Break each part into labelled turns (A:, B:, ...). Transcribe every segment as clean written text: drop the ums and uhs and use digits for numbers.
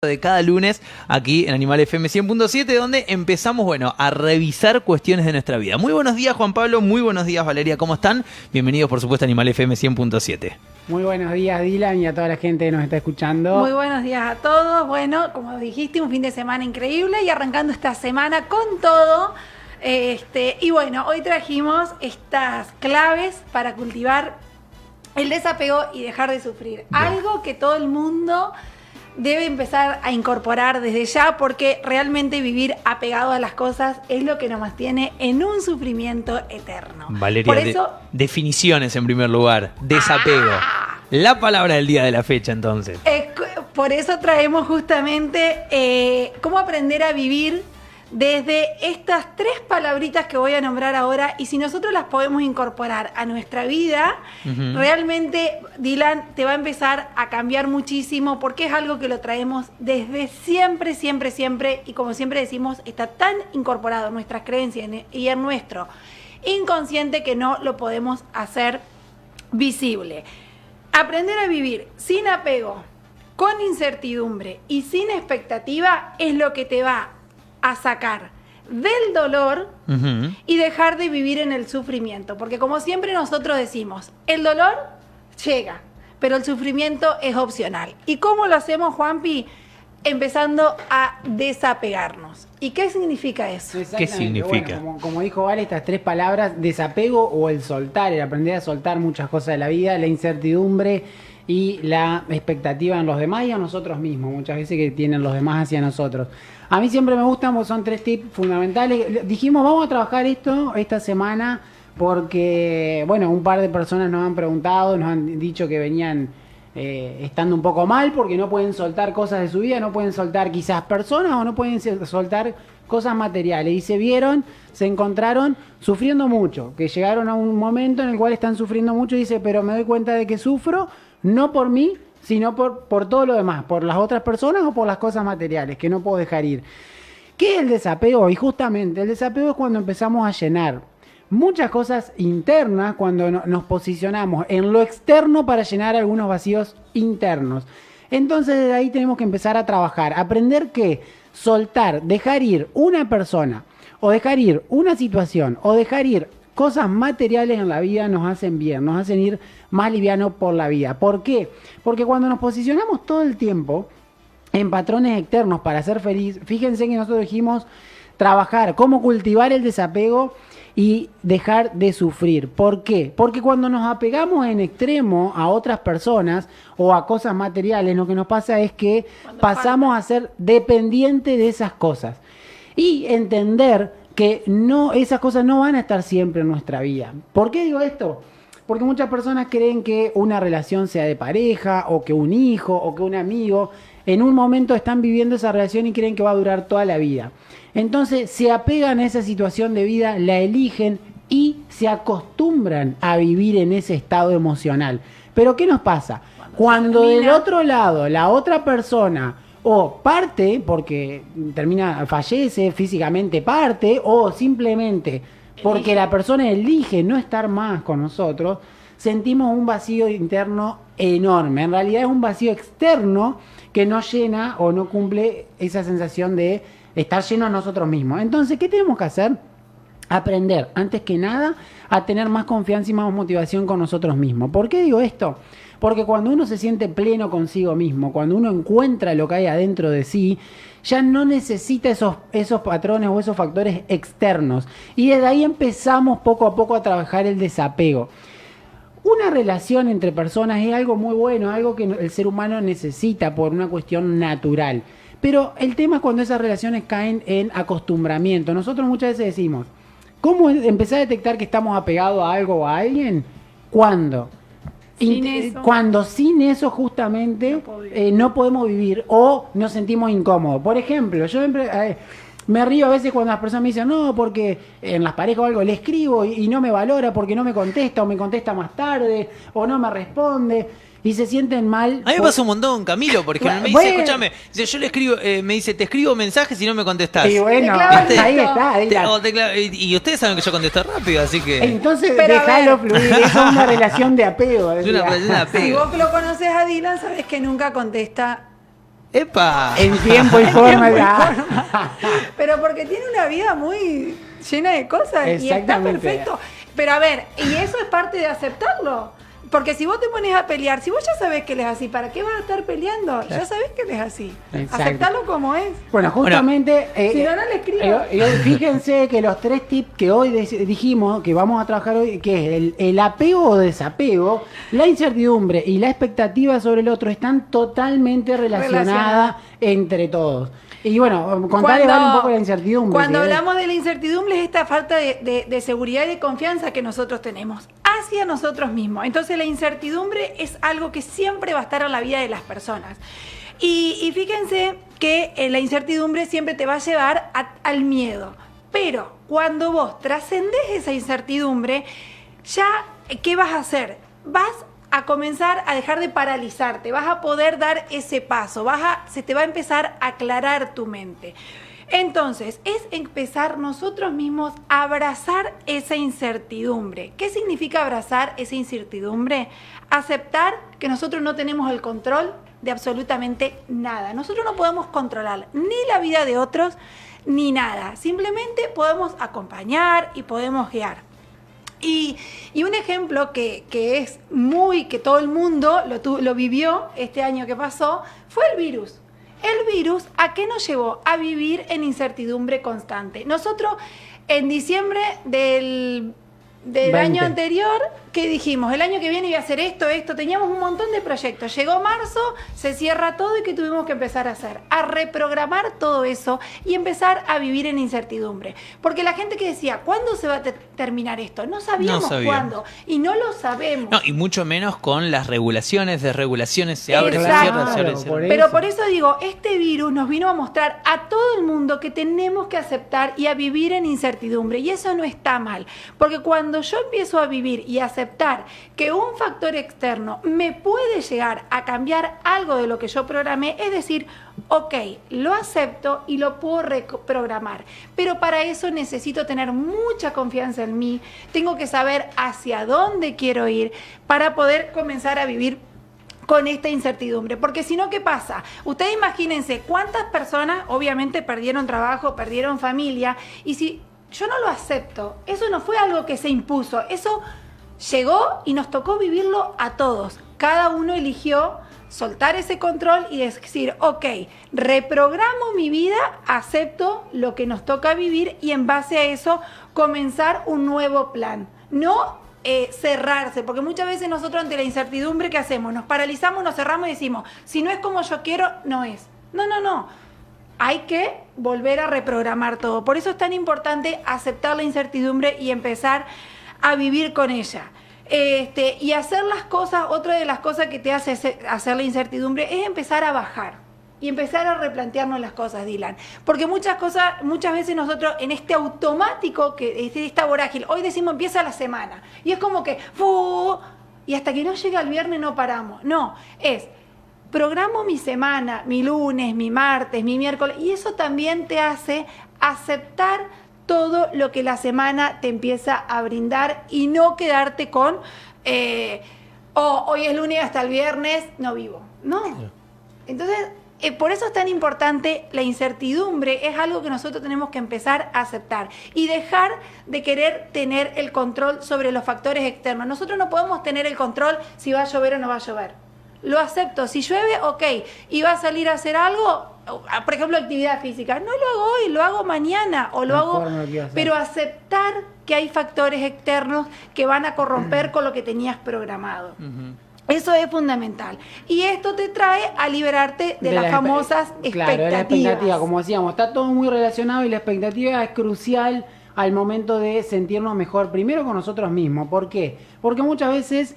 A: De cada lunes aquí en Animal FM 100.7, donde empezamos, a revisar cuestiones de nuestra vida. Muy buenos días, Juan Pablo, muy buenos días, Valeria, ¿cómo están? Bienvenidos, por supuesto, a Animal FM 100.7.
B: Muy buenos días, Dylan, y a toda la gente que nos está escuchando.
C: Muy buenos días a todos. Bueno, como dijiste, un fin de semana increíble y arrancando esta semana con todo. Y bueno, hoy trajimos estas claves para cultivar el desapego y dejar de sufrir. Algo que todo el mundo debe empezar a incorporar desde ya, porque realmente vivir apegado a las cosas es lo que nos mantiene en un sufrimiento eterno.
A: Valeria,
C: por eso,
A: definiciones en primer lugar. Desapego. La palabra del día de la fecha, entonces.
C: Por eso traemos justamente cómo aprender a vivir desde estas tres palabritas que voy a nombrar ahora, y si nosotros las podemos incorporar a nuestra vida, realmente, Dylan, te va a empezar a cambiar muchísimo, porque es algo que lo traemos desde siempre, siempre, siempre, y como siempre decimos, está tan incorporado en nuestras creencias y en nuestro inconsciente que no lo podemos hacer visible. Aprender a vivir sin apego, con incertidumbre y sin expectativa es lo que te va a sacar del dolor y dejar de vivir en el sufrimiento. Porque como siempre nosotros decimos, el dolor llega, pero el sufrimiento es opcional. ¿Y cómo lo hacemos, Juanpi? Empezando a desapegarnos. ¿Y qué significa eso?
A: ¿Qué significa?
B: Bueno, como dijo Vale, estas tres palabras, desapego o el soltar, el aprender a soltar muchas cosas de la vida, la incertidumbre y la expectativa en los demás y a nosotros mismos, muchas veces que tienen los demás hacia nosotros. A mí siempre me gustan, son tres tips fundamentales. Dijimos, vamos a trabajar esto esta semana porque, un par de personas nos han preguntado, nos han dicho que venían estando un poco mal porque no pueden soltar cosas de su vida, no pueden soltar quizás personas o no pueden soltar cosas materiales. Y se encontraron sufriendo mucho, que llegaron a un momento en el cual están sufriendo mucho y dice, pero me doy cuenta de que sufro, no por mí, sino por todo lo demás, por las otras personas o por las cosas materiales que no puedo dejar ir. ¿Qué es el desapego? Y justamente el desapego es cuando empezamos a llenar muchas cosas internas, cuando nos posicionamos en lo externo para llenar algunos vacíos internos. Entonces desde ahí tenemos que empezar a trabajar, aprender que soltar, dejar ir una persona o dejar ir una situación o dejar ir cosas materiales en la vida nos hacen bien, nos hacen ir más liviano por la vida. ¿Por qué? Porque cuando nos posicionamos todo el tiempo en patrones externos para ser feliz, fíjense que nosotros dijimos trabajar, cómo cultivar el desapego y dejar de sufrir. ¿Por qué? Porque cuando nos apegamos en extremo a otras personas o a cosas materiales, lo que nos pasa es que pasamos a ser dependientes de esas cosas. Y entender que esas cosas no van a estar siempre en nuestra vida. ¿Por qué digo esto? Porque muchas personas creen que una relación, sea de pareja, o que un hijo, o que un amigo, en un momento están viviendo esa relación y creen que va a durar toda la vida. Entonces se apegan a esa situación de vida, la eligen y se acostumbran a vivir en ese estado emocional. Pero ¿qué nos pasa? Cuando del otro lado, la otra persona o parte, porque fallece físicamente parte, o simplemente porque la persona elige no estar más con nosotros, sentimos un vacío interno enorme. En realidad es un vacío externo que no llena o no cumple esa sensación de estar lleno a nosotros mismos. Entonces, ¿qué tenemos que hacer? Aprender, antes que nada, a tener más confianza y más motivación con nosotros mismos. ¿Por qué digo esto? Porque cuando uno se siente pleno consigo mismo, cuando uno encuentra lo que hay adentro de sí, ya no necesita esos patrones o esos factores externos. Y desde ahí empezamos poco a poco a trabajar el desapego. Una relación entre personas es algo muy bueno, algo que el ser humano necesita por una cuestión natural. Pero el tema es cuando esas relaciones caen en acostumbramiento. Nosotros muchas veces decimos, ¿cómo empezar a detectar que estamos apegados a algo o a alguien? ¿Cuándo? Cuando sin eso justamente no podemos vivir o nos sentimos incómodos. Por ejemplo, yo me río a veces cuando las personas me dicen, no, porque en las parejas o algo le escribo y no me valora porque no me contesta o me contesta más tarde o no me responde. y se sienten mal.
A: A mí me pasa un montón, Camilo, porque me dice, escúchame, yo le escribo, me dice, te escribo mensajes y no me contestás.
B: Y bueno, ahí está.
A: Y ustedes saben que yo contesto rápido, así que...
B: Entonces, déjalo fluir, es una relación de apego.
A: Es una relación de apego.
C: Si vos lo conoces a Dylan, sabés que nunca contesta
A: ¡Epa!
B: En tiempo y forma.
C: Pero porque tiene una vida muy llena de cosas y está
B: Exactamente.
C: perfecto. Pero a ver, y eso es parte de aceptarlo. Porque si vos te pones a pelear, si vos ya sabés que él es así, ¿para qué vas a estar peleando? Ya sabés que él es así.
B: Exacto.
C: Aceptarlo como es.
B: Bueno, justamente,
C: si no, no le escribo.
B: fíjense que los 3 tips que hoy dijimos que vamos a trabajar hoy, que es el apego o desapego, la incertidumbre y la expectativa sobre el otro están totalmente relacionadas entre todos. Y bueno, contarles un poco la incertidumbre.
C: Cuando hablamos de la incertidumbre es esta falta de seguridad y de confianza que nosotros tenemos hacia nosotros mismos. Entonces la incertidumbre es algo que siempre va a estar en la vida de las personas. Y fíjense que la incertidumbre siempre te va a llevar al miedo. Pero cuando vos trascendés esa incertidumbre, ya, ¿qué vas a hacer? Vas a comenzar a dejar de paralizarte, vas a poder dar ese paso, se te va a empezar a aclarar tu mente. Entonces, es empezar nosotros mismos a abrazar esa incertidumbre. ¿Qué significa abrazar esa incertidumbre? Aceptar que nosotros no tenemos el control de absolutamente nada. Nosotros no podemos controlar ni la vida de otros, ni nada. Simplemente podemos acompañar y podemos guiar. Y un ejemplo que todo el mundo lo vivió este año que pasó, fue el virus. El virus, ¿a qué nos llevó? A vivir en incertidumbre constante. Nosotros, en diciembre del año anterior, ¿qué dijimos? El año que viene iba a hacer esto, teníamos un montón de proyectos. Llegó marzo, se cierra todo y ¿qué tuvimos que empezar a hacer? A reprogramar todo eso y empezar a vivir en incertidumbre. Porque la gente que decía, ¿cuándo se va a terminar esto? No sabíamos cuándo y no lo sabemos.
A: No, y mucho menos con las regulaciones, desregulaciones, se abre, se
C: Exacto.
A: cierra, se abre, se cierra.
C: Pero por eso digo, este virus nos vino a mostrar a todo el mundo que tenemos que aceptar y a vivir en incertidumbre. Y eso no está mal. Porque cuando yo empiezo a vivir y a aceptar que un factor externo me puede llegar a cambiar algo de lo que yo programé, es decir, ok, lo acepto y lo puedo reprogramar, pero para eso necesito tener mucha confianza en mí, tengo que saber hacia dónde quiero ir para poder comenzar a vivir con esta incertidumbre, porque si no, ¿qué pasa? Ustedes imagínense cuántas personas obviamente perdieron trabajo, perdieron familia, y si yo no lo acepto, eso no fue algo que se impuso, eso llegó y nos tocó vivirlo a todos. Cada uno eligió soltar ese control y decir, ok, reprogramo mi vida, acepto lo que nos toca vivir y en base a eso comenzar un nuevo plan. No cerrarse, porque muchas veces nosotros ante la incertidumbre, ¿qué hacemos? Nos paralizamos, nos cerramos y decimos, si no es como yo quiero, no es. No. Hay que volver a reprogramar todo. Por eso es tan importante aceptar la incertidumbre y empezar a vivir con ella. Y hacer las cosas, otra de las cosas que te hace hacer la incertidumbre es empezar a bajar y empezar a replantearnos las cosas, Dylan. Porque muchas veces nosotros en este automático, que es esta vorágine, hoy decimos empieza la semana, y es como que, y hasta que no llega el viernes no paramos. No, programo mi semana, mi lunes, mi martes, mi miércoles, y eso también te hace aceptar todo lo que la semana te empieza a brindar y no quedarte con hoy es lunes hasta el viernes, no vivo. No. Entonces, por eso es tan importante la incertidumbre, es algo que nosotros tenemos que empezar a aceptar y dejar de querer tener el control sobre los factores externos. Nosotros no podemos tener el control si va a llover o no va a llover. Lo acepto, si llueve, ok, y va a salir a hacer algo, por ejemplo, actividad física, no lo hago hoy, lo hago mañana, o lo hago, pero aceptar que hay factores externos que van a corromper con lo que tenías programado. Eso es fundamental. Y esto te trae a liberarte de las famosas expectativas.
B: Claro, de la expectativa, como decíamos, está todo muy relacionado y la expectativa es crucial al momento de sentirnos mejor, primero con nosotros mismos. ¿Por qué? Porque muchas veces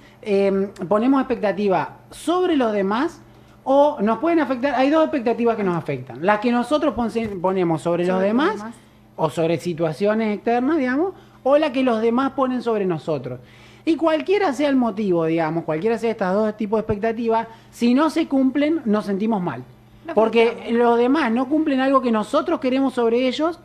B: ponemos expectativa sobre los demás o nos pueden afectar. Hay dos expectativas que nos afectan. Las que nosotros ponemos sobre los demás o sobre situaciones externas, digamos, o la que los demás ponen sobre nosotros. Y cualquiera sea el motivo, digamos, cualquiera sea estas dos tipos de expectativas, si no se cumplen, nos sentimos mal. Porque los demás no cumplen algo que nosotros queremos sobre ellos,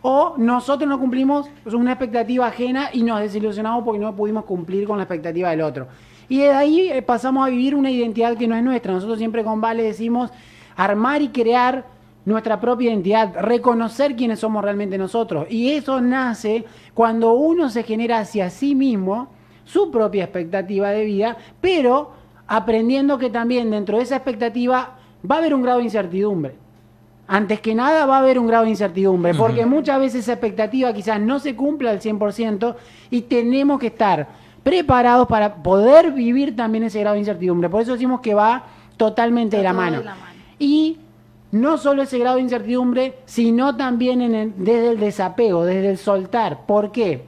B: o nosotros no cumplimos una expectativa ajena y nos desilusionamos porque no pudimos cumplir con la expectativa del otro. Y de ahí pasamos a vivir una identidad que no es nuestra. Nosotros siempre con Vale decimos, armar y crear nuestra propia identidad, reconocer quiénes somos realmente nosotros. Y eso nace cuando uno se genera hacia sí mismo su propia expectativa de vida, pero aprendiendo que también dentro de esa expectativa va a haber un grado de incertidumbre. Antes que nada va a haber un grado de incertidumbre, porque muchas veces esa expectativa quizás no se cumple al 100% y tenemos que estar preparados para poder vivir también ese grado de incertidumbre. Por eso decimos que va totalmente de la mano. Y no solo ese grado de incertidumbre, sino también desde el desapego, desde el soltar. ¿Por qué?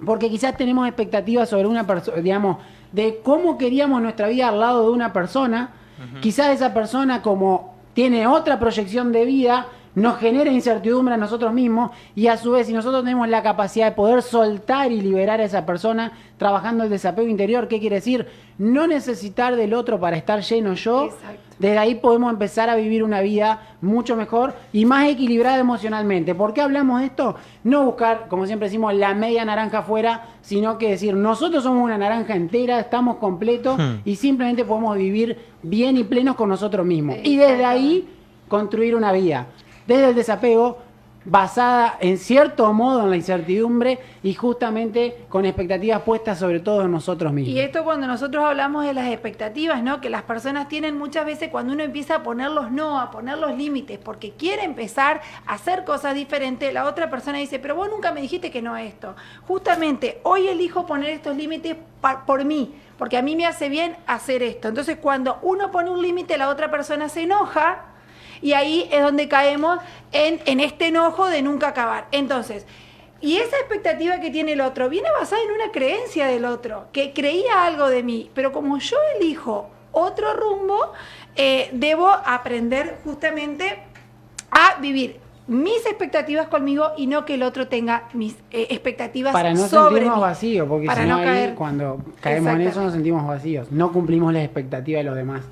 B: Porque quizás tenemos expectativas sobre una persona, digamos, de cómo queríamos nuestra vida al lado de una persona. Quizás esa persona, como tiene otra proyección de vida, nos genera incertidumbre a nosotros mismos, y a su vez, si nosotros tenemos la capacidad de poder soltar y liberar a esa persona trabajando el desapego interior, ¿qué quiere decir? No necesitar del otro para estar lleno yo.
C: Exacto.
B: Desde ahí podemos empezar a vivir una vida mucho mejor y más equilibrada emocionalmente. ¿Por qué hablamos de esto? No buscar, como siempre decimos, la media naranja afuera, sino que decir, nosotros somos una naranja entera, estamos completos y simplemente podemos vivir bien y plenos con nosotros mismos. Y desde ahí construir una vida. Desde el desapego, basada en cierto modo en la incertidumbre y justamente con expectativas puestas sobre todo en nosotros mismos.
C: Y esto cuando nosotros hablamos de las expectativas, ¿no? Que las personas tienen muchas veces cuando uno empieza a poner los no, a poner los límites, porque quiere empezar a hacer cosas diferentes, la otra persona dice, pero vos nunca me dijiste que no a esto. Justamente, hoy elijo poner estos límites por mí, porque a mí me hace bien hacer esto. Entonces, cuando uno pone un límite, la otra persona se enoja, y ahí es donde caemos en este enojo de nunca acabar. Entonces, y esa expectativa que tiene el otro viene basada en una creencia del otro, que creía algo de mí, pero como yo elijo otro rumbo, debo aprender justamente a vivir mis expectativas conmigo y no que el otro tenga mis expectativas sobre mí.
B: Para no sentirnos vacíos, porque
C: para
B: si no,
C: no
B: ahí,
C: caer.
B: cuando caemos en eso nos sentimos vacíos. No cumplimos las expectativas de los demás.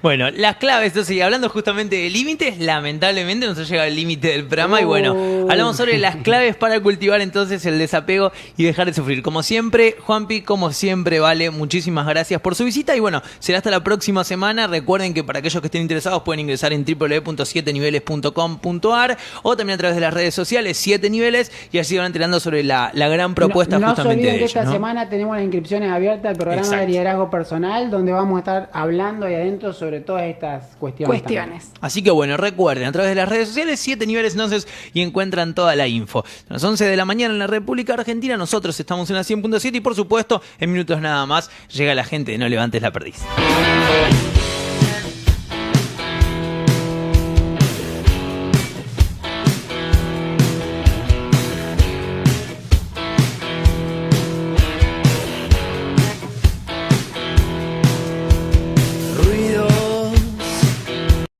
A: Bueno, las claves, entonces, y hablando justamente de límites, lamentablemente nos ha llegado el límite del programa y bueno, hablamos sobre las claves para cultivar entonces el desapego y dejar de sufrir. Como siempre, Juanpi, como siempre, Vale, muchísimas gracias por su visita y bueno, será hasta la próxima semana. Recuerden que para aquellos que estén interesados pueden ingresar en www.7niveles.com.ar o también a través de las redes sociales, 7 niveles, y así van enterando sobre la gran propuesta
B: no
A: justamente
B: se olviden
A: de
B: que
A: ellos,
B: esta
A: ¿no?
B: semana tenemos las inscripciones abiertas al programa
A: Exacto.
B: de liderazgo personal, donde vamos a estar hablando ahí adentro sobre todas estas cuestiones. también.
A: Así que bueno, recuerden, a través de las redes sociales, 7 niveles entonces, y encuentran toda la info. A las 11 de la mañana en la República Argentina, nosotros estamos en la 100.7 y por supuesto, en minutos nada más, llega la gente de No Levantes la Perdiz.